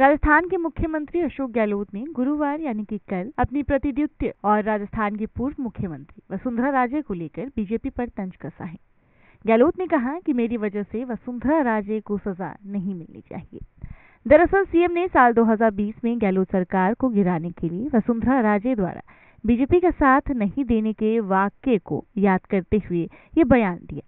राजस्थान के मुख्यमंत्री अशोक गहलोत ने गुरुवार यानी कि कल अपनी प्रतिद्वंद्वी और राजस्थान की पूर्व मुख्यमंत्री वसुंधरा राजे को लेकर बीजेपी पर तंज कसा है। गहलोत ने कहा कि मेरी वजह से वसुंधरा राजे को सजा नहीं मिलनी चाहिए। दरअसल सीएम ने साल 2020 में गहलोत सरकार को गिराने के लिए वसुंधरा राजे द्वारा बीजेपी का साथ नहीं देने के वाक्य को याद करते हुए ये बयान दिया।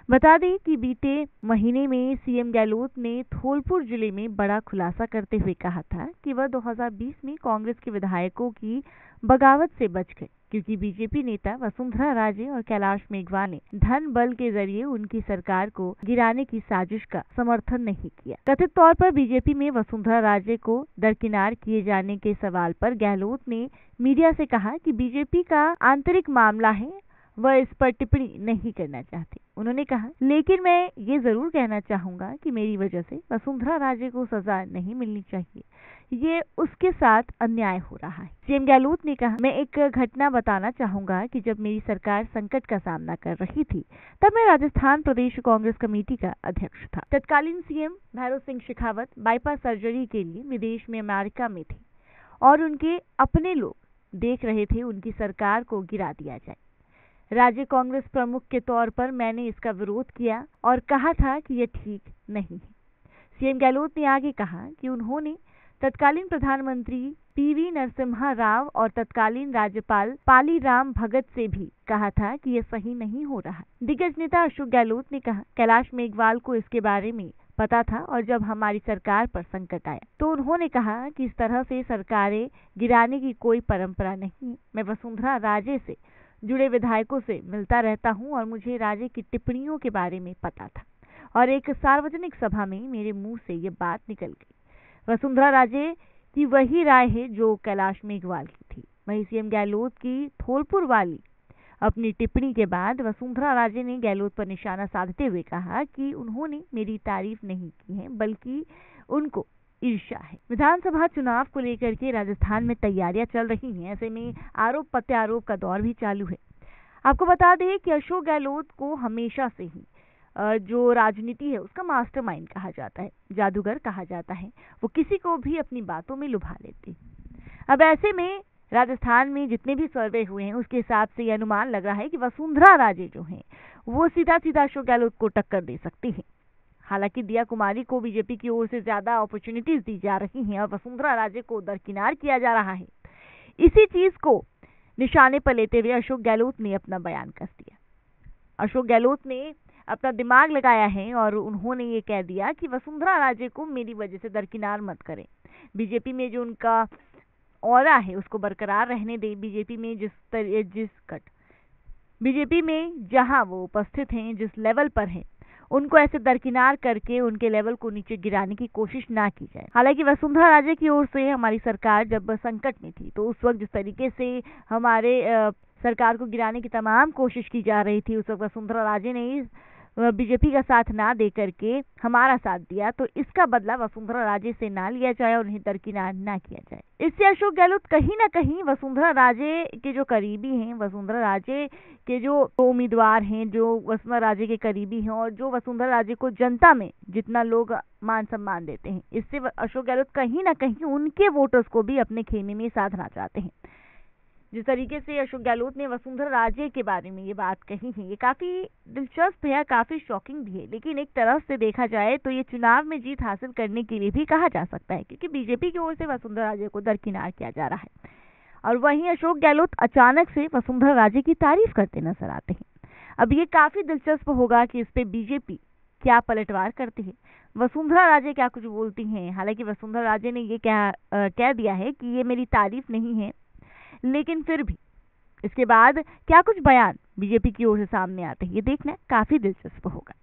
बता दें कि बीते महीने में सीएम गहलोत ने धौलपुर जिले में बड़ा खुलासा करते हुए कहा था कि वह 2020 में कांग्रेस के विधायकों की बगावत से बच गए क्योंकि बीजेपी नेता वसुंधरा राजे और कैलाश मेघवाल ने धन बल के जरिए उनकी सरकार को गिराने की साजिश का समर्थन नहीं किया। कथित तौर पर बीजेपी में वसुंधरा राजे को दरकिनार किए जाने के सवाल पर गहलोत ने मीडिया से कहा कि बीजेपी का आंतरिक मामला है, वह इस पर टिप्पणी नहीं करना चाहते। उन्होंने कहा, लेकिन मैं ये जरूर कहना चाहूंगा कि मेरी वजह से वसुंधरा राजे को सजा नहीं मिलनी चाहिए, ये उसके साथ अन्याय हो रहा है। सीएम गहलोत ने कहा, मैं एक घटना बताना चाहूंगा कि जब मेरी सरकार संकट का सामना कर रही थी तब मैं राजस्थान प्रदेश कांग्रेस कमेटी का अध्यक्ष था। तत्कालीन CM Bhairav Singh Shekhawat bypass surgery के लिए विदेश में अमेरिका में थे और उनके अपने लोग देख रहे थे उनकी सरकार को गिरा दिया जाए। राज्य कांग्रेस प्रमुख के तौर पर मैंने इसका विरोध किया और कहा था कि यह ठीक नहीं है। सीएम गहलोत ने आगे कहा कि उन्होंने तत्कालीन प्रधानमंत्री पीवी नरसिम्हा राव और तत्कालीन राज्यपाल पाली राम भगत से भी कहा था कि यह सही नहीं हो रहा। दिग्गज नेता अशोक गहलोत ने कहा, कैलाश मेघवाल को इसके बारे में पता था और जब हमारी सरकार पर संकट आया तो उन्होंने कहा कि इस तरह से सरकारें गिराने की कोई परंपरा नहीं है। मैं वसुंधरा राजे से जुड़े विधायकों से मिलता रहता हूं और मुझे राजे की टिप्पणियों के बारे में पता था और एक सार्वजनिक सभा में मेरे मुंह से ये बात निकल गई। वसुंधरा राजे की वही राय है जो कैलाश मेघवाल की थी। वहीं सीएम गहलोत की धौलपुर वाली अपनी टिप्पणी के बाद वसुंधरा राजे ने गहलोत पर निशाना साधते हुए कहा कि उन्होंने मेरी तारीफ नहीं की है बल्कि उनको ईर्ष्या है। विधानसभा चुनाव को लेकर के राजस्थान में तैयारियां चल रही हैं, ऐसे में आरोप प्रत्यारोप का दौर भी चालू है। आपको बता दें कि अशोक गहलोत को हमेशा से ही जो राजनीति है उसका मास्टरमाइंड कहा जाता है, जादूगर कहा जाता है। वो किसी को भी अपनी बातों में लुभा लेते हैं। अब ऐसे में राजस्थान में जितने भी सर्वे हुए हैं उसके हिसाब से यह अनुमान लग रहा है कि वसुंधरा राजे जो हैं वो सीधा सीधा अशोक गहलोत को टक्कर दे सकती हैं। हालांकि दिया कुमारी को बीजेपी की ओर से ज्यादा अपॉर्चुनिटीज दी जा रही हैं और वसुंधरा राजे को दरकिनार किया जा रहा है। इसी चीज को निशाने पर लेते हुए अशोक गहलोत ने अपना बयान कस दिया। अशोक गहलोत ने अपना दिमाग लगाया है और उन्होंने ये कह दिया कि वसुंधरा राजे को मेरी वजह से दरकिनार मत करें। बीजेपी में जो उनका ऑरा है उसको बरकरार रहने दें। बीजेपी में जहां वो उपस्थित हैं, जिस लेवल पर हैं, उनको ऐसे दरकिनार करके उनके लेवल को नीचे गिराने की कोशिश ना की जाए। हालांकि वसुंधरा राजे की ओर से हमारी सरकार जब संकट में थी तो उस वक्त जिस तरीके से हमारे सरकार को गिराने की तमाम कोशिश की जा रही थी, उस वक्त वसुंधरा राजे ने बीजेपी का साथ ना दे करके हमारा साथ दिया, तो इसका बदला वसुंधरा राजे से ना लिया जाए और उन्हें दरकिनार ना किया जाए। इससे अशोक गहलोत कहीं ना कहीं वसुंधरा राजे के जो करीबी हैं, वसुंधरा राजे के जो उम्मीदवार हैं, जो वसुंधरा राजे के करीबी हैं और जो वसुंधरा राजे को जनता में जितना लोग मान सम्मान देते हैं, इससे अशोक गहलोत कहीं ना कहीं उनके वोटर्स को भी अपने खेमे में साधना चाहते हैं। जिस तरीके से अशोक गहलोत ने वसुंधरा राजे के बारे में ये बात कही है, ये काफी दिलचस्प है, काफी शॉकिंग भी है। लेकिन एक तरफ से देखा जाए तो ये चुनाव में जीत हासिल करने के लिए भी कहा जा सकता है, क्योंकि बीजेपी की ओर से वसुंधरा राजे को दरकिनार किया जा रहा है और वहीं अशोक गहलोत अचानक से वसुंधरा राजे की तारीफ करते नजर आते हैं। अब ये काफी दिलचस्प होगा कि इस पे बीजेपी क्या पलटवार करती है, वसुंधरा राजे क्या कुछ बोलती हैं। हालांकि वसुंधरा राजे ने ये कह दिया है कि ये मेरी तारीफ नहीं है, लेकिन फिर भी इसके बाद क्या कुछ बयान बीजेपी की ओर से सामने आते हैं, ये देखना काफी दिलचस्प होगा।